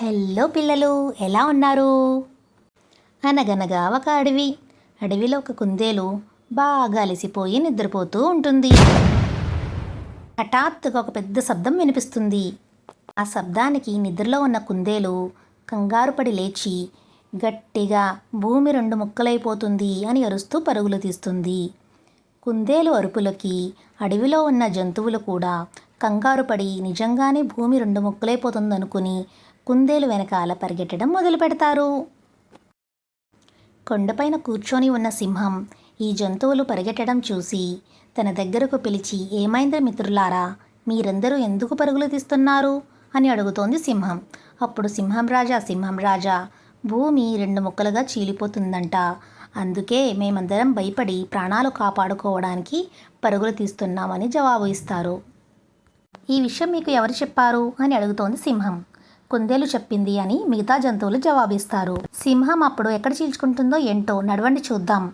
Hello పిల్లలు, ఎలా ఉన్నారు? అనగనగా ఒక అడవిలో ఒక కుందేలు బాగా అలసిపోయి నిద్రపోతూ ఉంటుంది. హఠాత్తుగా ఒక పెద్ద శబ్దం వినిపిస్తుంది. ఆ శబ్దానికి నిద్రలో ఉన్న కుందేలు కంగారు పడి లేచి గట్టిగా భూమి రెండు ముక్కలైపోతుంది అని అరుస్తూ పరుగులు తీస్తుంది. కుందేలు అరుపులకి అడవిలో ఉన్న జంతువులు కూడా కంగారు పడి నిజంగానే భూమి రెండు ముక్కలైపోతుందనుకుని కుందేలు వెనకాల పరిగెట్టడం మొదలు పెడతారు. కొండపైన కూర్చొని ఉన్న సింహం ఈ జంతువులు పరిగెట్టడం చూసి తన దగ్గరకు పిలిచి, ఏమైంది మిత్రులారా, మీరందరూ ఎందుకు పరుగులు తీస్తున్నారు అని అడుగుతోంది సింహం. అప్పుడు సింహం రాజా, భూమి రెండు ముక్కలుగా చీలిపోతుందంట, అందుకే మేమందరం భయపడి ప్రాణాలు కాపాడుకోవడానికి పరుగులు తీస్తున్నామని జవాబు ఇస్తారు. ఈ విషయం మీకు ఎవరు చెప్పారు అని అడుగుతోంది సింహం. కుందేలు చెప్పింది అని మిగతా జంతువులు జవాబిస్తారు. సింహం అప్పుడు ఎక్కడ చీల్చుకుంటుందో ఏంటో, నడవండి చూద్దాం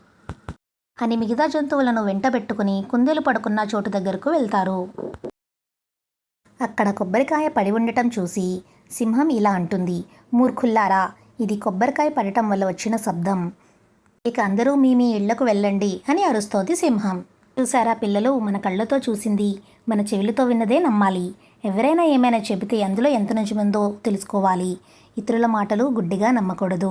అని మిగతా జంతువులను వెంటబెట్టుకుని కుందేలు పడుకున్న చోటు దగ్గరకు వెళ్తారు. అక్కడ కొబ్బరికాయ పడి ఉండటం చూసి సింహం ఇలా అంటుంది, మూర్ఖుల్లారా, ఇది కొబ్బరికాయ పడటం వల్ల వచ్చిన శబ్దం, ఇక అందరూ మీ ఇళ్లకు వెళ్ళండి అని అరుస్తోంది సింహం. చూసారా పిల్లలు, మన కళ్ళతో చూసింది మన చెవులతో విన్నదే నమ్మాలి. ఎవరైనా ఏమైనా చెబితే అందులో ఎంత నిజముందో తెలుసుకోవాలి. ఇతరుల మాటలు గుడ్డిగా నమ్మకూడదు.